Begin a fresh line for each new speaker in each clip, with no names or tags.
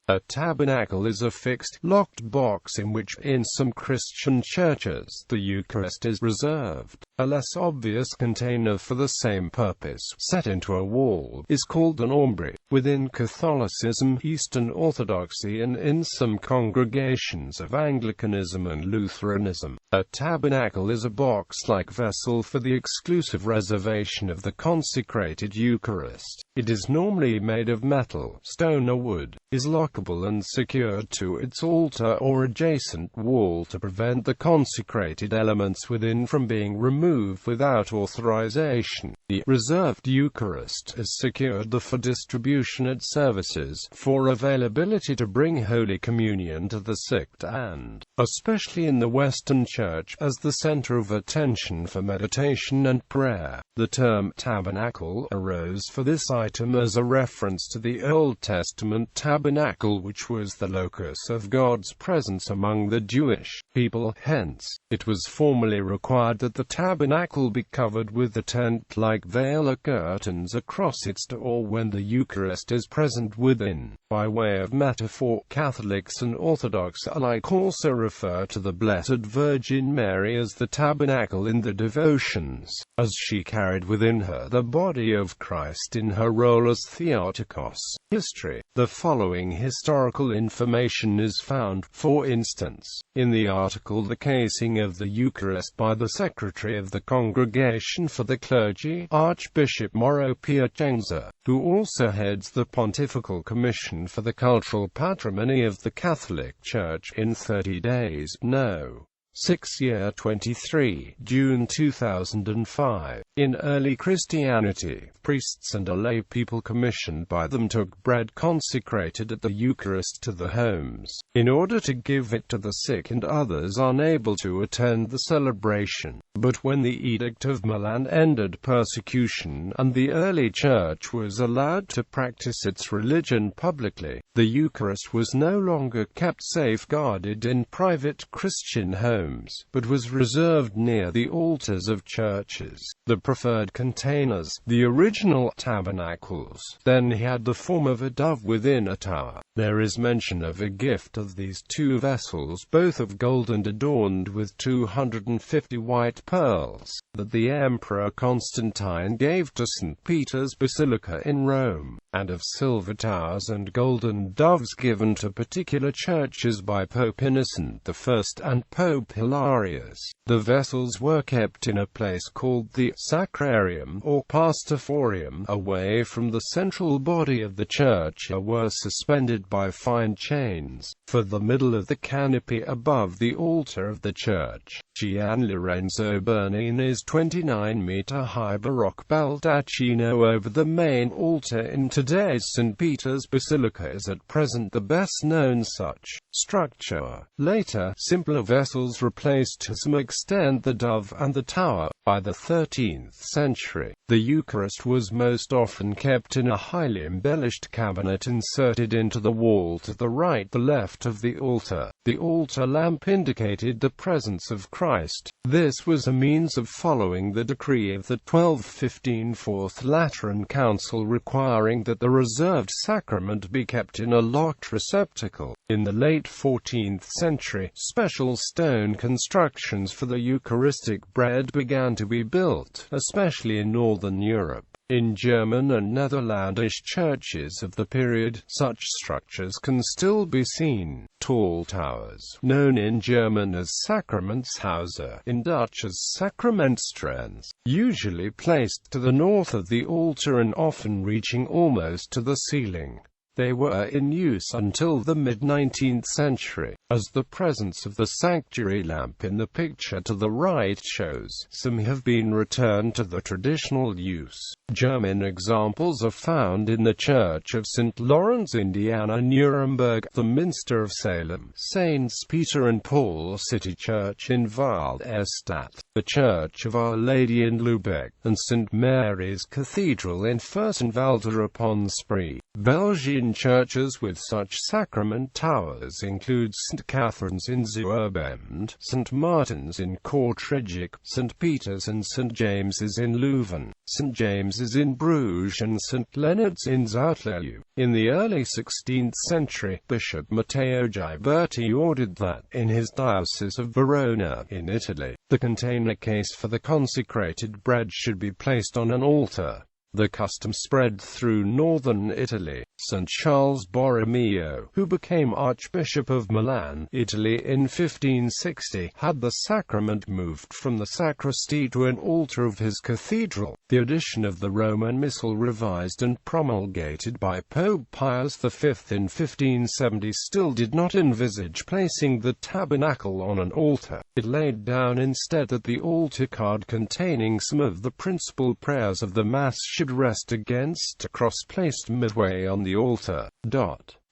A tabernacle is a fixed, locked box in which, in some Christian churches, the Eucharist is reserved. A less obvious container for the same purpose, set into a wall, is called an aumbry. Within Catholicism, Eastern Orthodoxy, and in some congregations of Anglicanism and Lutheranism, a tabernacle is a box-like vessel for the exclusive reservation of the consecrated Eucharist. It is normally made of metal, stone or wood, is lockable and secured to its altar or adjacent wall to prevent the consecrated elements within from being removed without authorization. The reserved Eucharist is secured for distribution at services, for availability to bring Holy Communion to the sick and, especially in the Western Church, as the center of attention for meditation and prayer. The term tabernacle arose for this item as a reference to the Old Testament tabernacle, which was the locus of God's presence among the Jewish people. Hence, it was formally required that the tabernacle be covered with a tent-like veil or curtains across its door when the Eucharist is present within. By way of metaphor, Catholics and Orthodox alike also refer to the Blessed Virgin Mary as the tabernacle in the devotions, as she carried within her the body of Christ in her role as Theotokos. History. The following historical information is found, for instance, in the article "The Casing of the Eucharist" by the Secretary of the Congregation for the Clergy, Archbishop Mauro Piacenza, who also heads the Pontifical Commission for the Cultural Patrimony of the Catholic Church, in 30 days. No. 6 year 23, June 2005. In early Christianity, priests and a lay people commissioned by them took bread consecrated at the Eucharist to the homes, in order to give it to the sick and others unable to attend the celebration. But when the Edict of Milan ended persecution, and the early Church was allowed to practice its religion publicly, the Eucharist was no longer kept safeguarded in private Christian homes, but was reserved near the altars of churches. The preferred containers, the original tabernacles, then had the form of a dove within a tower. There is mention of a gift of these two vessels, both of gold and adorned with 250 white pearls, that the Emperor Constantine gave to St. Peter's Basilica in Rome, and of silver towers and golden doves given to particular churches by Pope Innocent I and Pope Hilarius. The vessels were kept in a place called the Sacrarium or Pastiforium, away from the central body of the church, or were suspended by fine chains, for the middle of the canopy above the altar of the church. Gian Lorenzo Bernini's 29-meter-high Baroque baldacchino over the main altar in today's St. Peter's Basilica is at present the best-known such structure. Later, simpler vessels replaced to some extent the dove and the tower. By the 13th century, the Eucharist was most often kept in a highly embellished cabinet inserted into the wall to the right, the left of the altar. The altar lamp indicated the presence of Christ. This was a means of following the decree of the 1215 Fourth Lateran Council requiring that the reserved sacrament be kept in a locked receptacle. In the late 14th century, special stone constructions for the Eucharistic bread began to be built, especially in Northern Europe. In German and Netherlandish churches of the period, such structures can still be seen. Tall towers, known in German as Sakramentshäuser, in Dutch as Sacramentstrens, usually placed to the north of the altar and often reaching almost to the ceiling. They were in use until the mid-19th century, as the presence of the sanctuary lamp in the picture to the right shows. Some have been returned to the traditional use. German examples are found in the Church of St. Lawrence, Indiana, Nuremberg, the Minster of Salem, Saints Peter and Paul City Church in Wahl-Erstadt, the Church of Our Lady in Lübeck, and St. Mary's Cathedral in Fürstenwalde upon Spree, Belgian. main churches with such sacrament towers include St. Catherine's in Zuurbemd, St. Martin's in Kortrijk, St. Peter's and St. James's in Leuven, St. James's in Bruges and St. Leonard's in Zuidleu. In the early 16th century, Bishop Matteo Ghiberti ordered that, in his diocese of Verona, in Italy, the container case for the consecrated bread should be placed on an altar. The custom spread through northern Italy. St. Charles Borromeo, who became Archbishop of Milan, Italy in 1560, had the sacrament moved from the sacristy to an altar of his cathedral. The edition of the Roman Missal revised and promulgated by Pope Pius V in 1570 still did not envisage placing the tabernacle on an altar. It laid down instead that the altar card containing some of the principal prayers of the Mass should rest against a cross placed midway on the altar.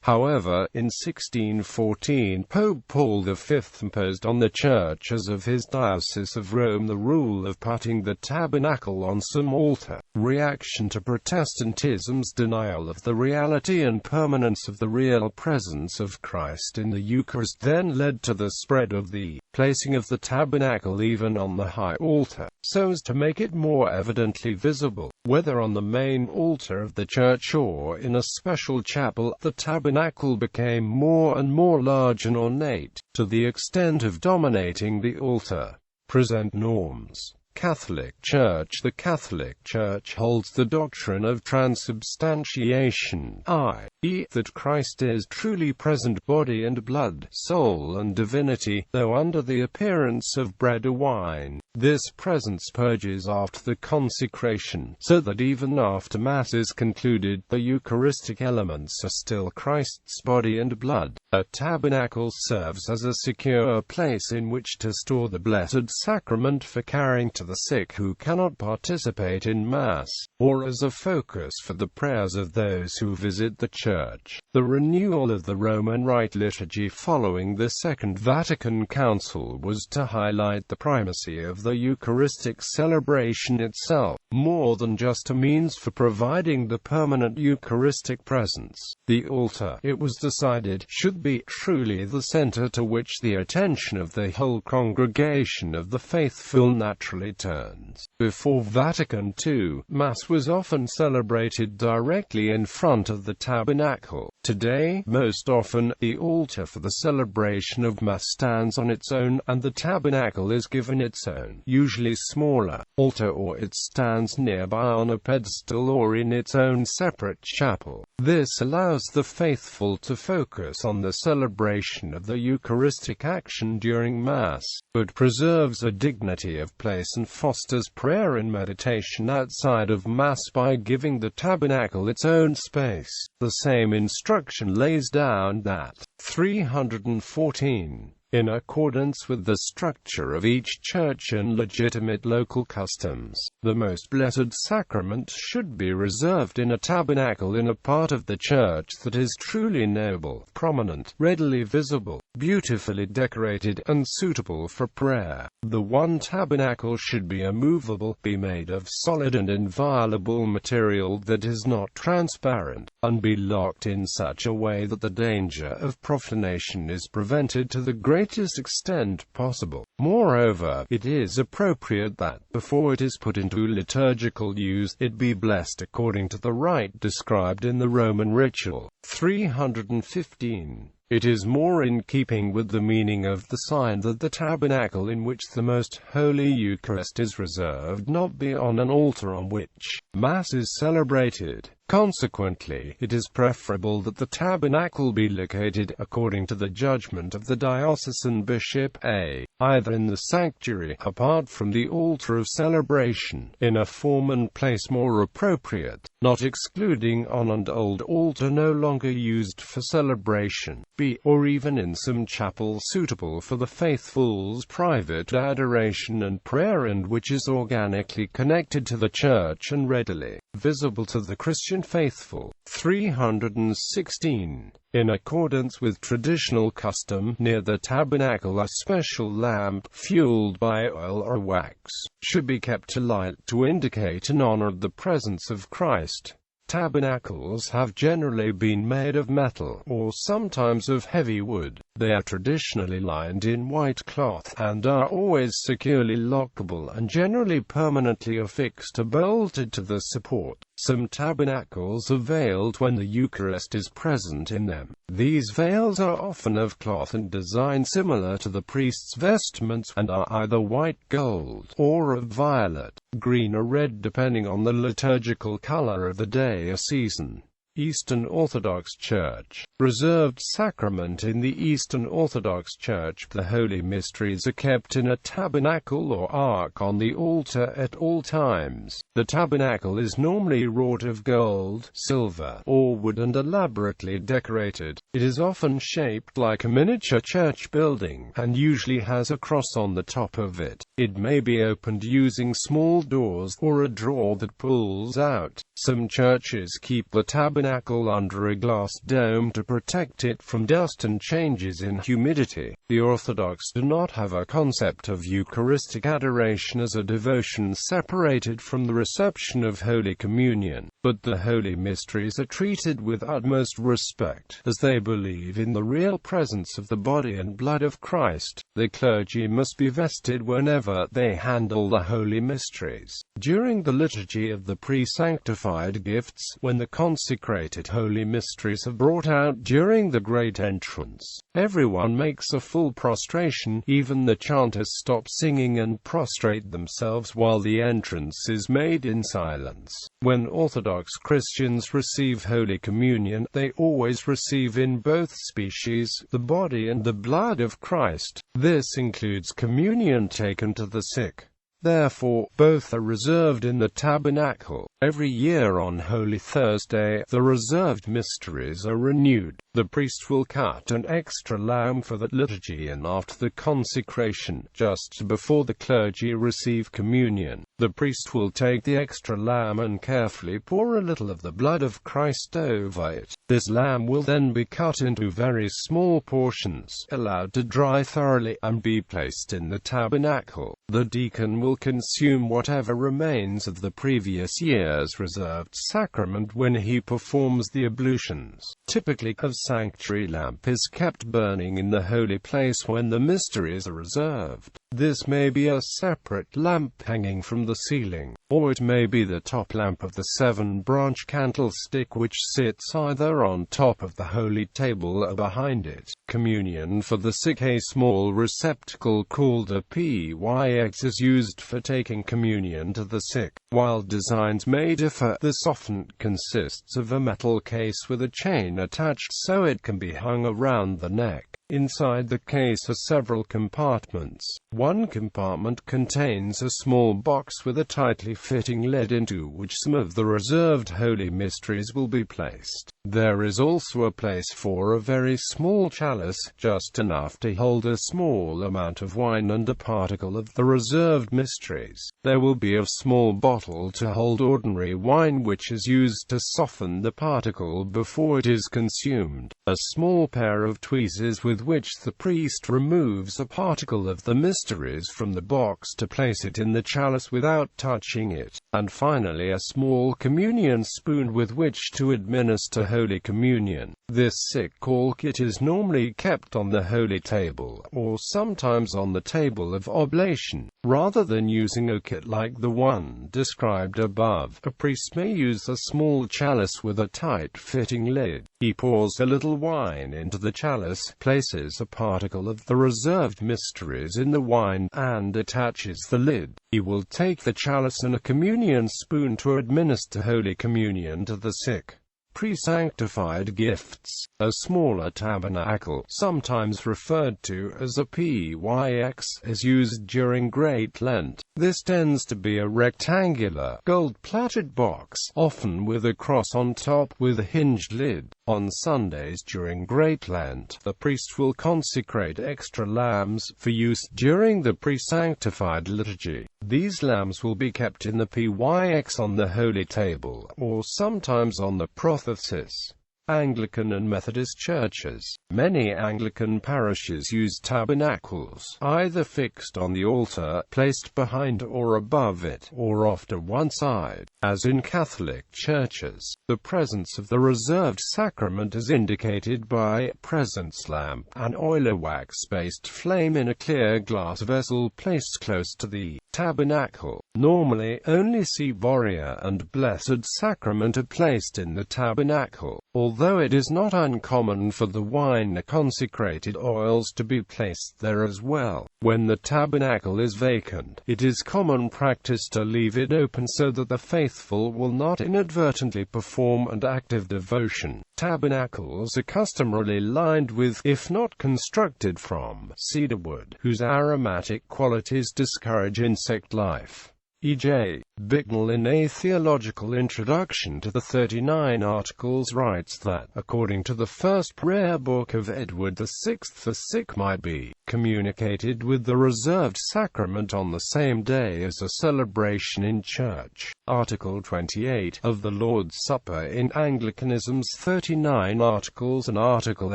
However, in 1614, Pope Paul V imposed on the churches of his Diocese of Rome the rule of putting the tabernacle on some altar. Reaction to Protestantism's denial of the reality and permanence of the real presence of Christ in the Eucharist then led to the spread of the placing of the tabernacle even on the high altar, so as to make it more evidently visible. Whether on the main altar of the church or in a special chapel, the tabernacle became more and more large and ornate, to the extent of dominating the altar. Present norms. Catholic Church. The Catholic Church holds the doctrine of transubstantiation, i.e., that Christ is truly present body and blood, soul and divinity, though under the appearance of bread or wine. This presence purges after the consecration, so that even after Mass is concluded, the Eucharistic elements are still Christ's body and blood. A tabernacle serves as a secure place in which to store the Blessed Sacrament for carrying to the sick who cannot participate in Mass, or as a focus for the prayers of those who visit the church. The renewal of the Roman Rite liturgy following the Second Vatican Council was to highlight the primacy of the Eucharistic celebration itself, more than just a means for providing the permanent Eucharistic presence. The altar, it was decided, should be truly the center to which the attention of the whole congregation of the faithful naturally turns. Before Vatican II, Mass was often celebrated directly in front of the tabernacle. Today, most often, the altar for the celebration of Mass stands on its own, and the tabernacle is given its own, usually smaller, altar, or it stands nearby on a pedestal or in its own separate chapel. This allows the faithful to focus on the celebration of the Eucharistic action during Mass, but preserves a dignity of place and fosters prayer and meditation outside of Mass by giving the tabernacle its own space. The same instruction lays down that 314. In accordance with the structure of each church and legitimate local customs, the Most Blessed Sacrament should be reserved in a tabernacle in a part of the church that is truly noble, prominent, readily visible, beautifully decorated, and suitable for prayer. The one tabernacle should be immovable, be made of solid and inviolable material that is not transparent, and be locked in such a way that the danger of profanation is prevented to the greatest extent possible. Moreover, it is appropriate that, before it is put into liturgical use, it be blessed according to the rite described in the Roman ritual. 315. It is more in keeping with the meaning of the sign that the tabernacle in which the Most Holy Eucharist is reserved not be on an altar on which Mass is celebrated. Consequently, it is preferable that the tabernacle be located, according to the judgment of the diocesan bishop, either in the sanctuary, apart from the altar of celebration, in a form and place more appropriate, not excluding on an old altar no longer used for celebration, or even in some chapel suitable for the faithful's private adoration and prayer, and which is organically connected to the church and readily visible to the Christian faithful. 316. In accordance with traditional custom, near the tabernacle a special lamp, fueled by oil or wax, should be kept alight to indicate and honor the presence of Christ. tabernacles have generally been made of metal, or sometimes of heavy wood. They are traditionally lined in white cloth, and are always securely lockable and generally permanently affixed or bolted to the support. Some tabernacles are veiled when the Eucharist is present in them. These veils are often of cloth and design similar to the priest's vestments, and are either white, gold, or of violet, green or red depending on the liturgical color of the day or season. Eastern Orthodox Church. Reserved sacrament. In the Eastern Orthodox Church, the holy mysteries are kept in a tabernacle or ark on the altar at all times. The tabernacle is normally wrought of gold, silver, or wood and elaborately decorated. It is often shaped like a miniature church building, and usually has a cross on the top of it. It may be opened using small doors, or a drawer that pulls out. Some churches keep the tabernacle under a glass dome to protect it from dust and changes in humidity. The Orthodox do not have a concept of Eucharistic Adoration as a devotion separated from the reception of Holy Communion, but the holy mysteries are treated with utmost respect, as they believe in the real presence of the body and blood of Christ. The clergy must be vested whenever they handle the holy mysteries. During the liturgy of the pre-sanctified gifts, when the consecrated holy mysteries are brought out during the great entrance, everyone makes a full prostration. Even the chanters stop singing and prostrate themselves while the entrance is made in silence. When Orthodox Christians receive Holy Communion, they always receive in both species the body and the blood of Christ. This includes communion taken to the sick. Therefore, both are reserved in the tabernacle. Every year on Holy Thursday, the reserved mysteries are renewed. The priest will cut an extra lamb for the liturgy, and after the consecration, just before the clergy receive communion, the priest will take the extra lamb and carefully pour a little of the blood of Christ over it. This lamb will then be cut into very small portions, allowed to dry thoroughly, and be placed in the tabernacle. The deacon will consume whatever remains of the previous year's reserved sacrament when he performs the ablutions. Typically, a sanctuary lamp is kept burning in the holy place when the mysteries are reserved. This may be a separate lamp hanging from the ceiling, or it may be the top lamp of the 7-branch candlestick which sits either on top of the holy table or behind it. Communion for the sick. A small receptacle called a pyx is used for taking communion to the sick. While designs may differ, this often consists of a metal case with a chain attached so it can be hung around the neck. Inside the case are several compartments. One compartment contains a small box with a tightly fitting lid into which some of the reserved holy mysteries will be placed. There is also a place for a very small chalice, just enough to hold a small amount of wine and a particle of the reserved mysteries. There will be a small bottle to hold ordinary wine which is used to soften the particle before it is consumed. A small pair of tweezers with which the priest removes a particle of the mysteries from the box to place it in the chalice without touching it. And finally a small communion spoon with which to administer Holy Communion. This sick-call kit is normally kept on the holy table, or sometimes on the table of oblation. Rather than using a kit like the one described above, a priest may use a small chalice with a tight-fitting lid. He pours a little wine into the chalice, places a particle of the reserved mysteries in the wine, and attaches the lid. He will take the chalice and a communion spoon to administer Holy Communion to the sick. Pre-sanctified gifts. A smaller tabernacle, sometimes referred to as a pyx, is used during Great Lent. This tends to be a rectangular, gold-plated box, often with a cross on top with a hinged lid. On Sundays during Great Lent, the priest will consecrate extra lambs for use during the pre-sanctified liturgy. These lambs will be kept in the pyx on the holy table, or sometimes on the prothesis. Anglican and Methodist churches. Many Anglican parishes use tabernacles, either fixed on the altar, placed behind or above it, or off to one side. As in Catholic churches, the presence of the reserved sacrament is indicated by a presence lamp, an oil or wax-based flame in a clear glass vessel placed close to the tabernacle. Normally, only Ciboria and Blessed Sacrament are placed in the tabernacle, although it is not uncommon for the wine or consecrated oils to be placed there as well. When the tabernacle is vacant, it is common practice to leave it open so that the faithful will not inadvertently perform an act of devotion. Tabernacles are customarily lined with, if not constructed from, cedar wood, whose aromatic qualities discourage insect life. E.J. Bicknell, in a theological introduction to the 39 Articles, writes that, according to the first prayer book of Edward VI, the sick might be communicated with the reserved sacrament on the same day as a celebration in church. Article 28 of the Lord's Supper in Anglicanism's 39 Articles and Article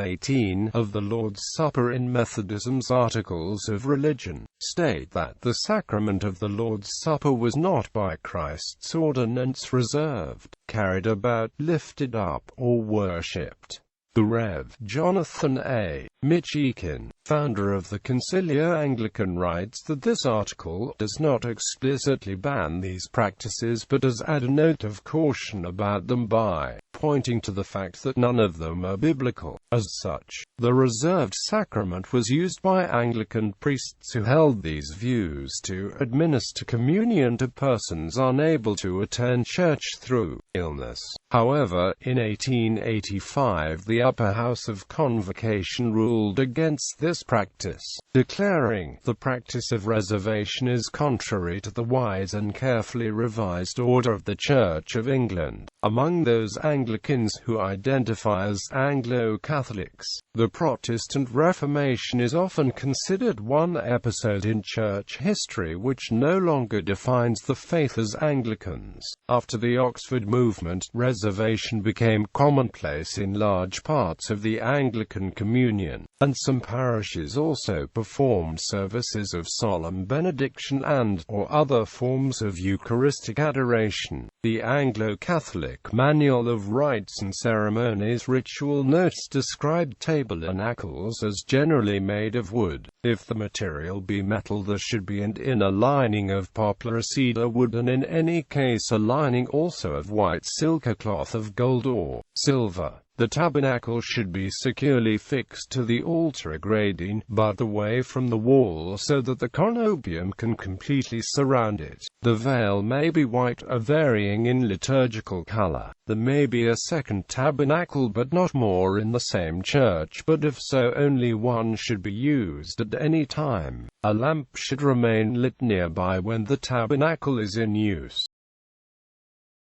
18 of the Lord's Supper in Methodism's Articles of Religion state that the sacrament of the Lord's Supper was not by Christ's ordinance reserved, carried about, lifted up, or worshipped. The Rev. Jonathan A. Mitchikin, founder of the Conciliar Anglican, writes that this article does not explicitly ban these practices but does add a note of caution about them by pointing to the fact that none of them are biblical. As such, the reserved sacrament was used by Anglican priests who held these views to administer communion to persons unable to attend church through illness. However, in 1885 the Upper House of Convocation ruled against this practice, declaring, "The practice of reservation is contrary to the wise and carefully revised order of the Church of England." Among those Anglicans who identify as Anglo-Catholics, the Protestant Reformation is often considered one episode in church history which no longer defines the faith as Anglicans. After the Oxford movement, reservation became commonplace in large parts of the Anglican Communion, and some parishes also performed services of solemn benediction and/or other forms of Eucharistic adoration. The Anglo-Catholic Manual of Rites and Ceremonies Ritual Notes describe tabernacles as generally made of wood. If the material be metal, there should be an inner lining of poplar or cedar wood, and in any case a lining also of white silk or cloth of gold or silver. The tabernacle should be securely fixed to the altar, a grading, but away from the wall so that the conobium can completely surround it. The veil may be white or varying in liturgical color. There may be a second tabernacle but not more in the same church, but if so, only one should be used at any time. A lamp should remain lit nearby when the tabernacle is in use.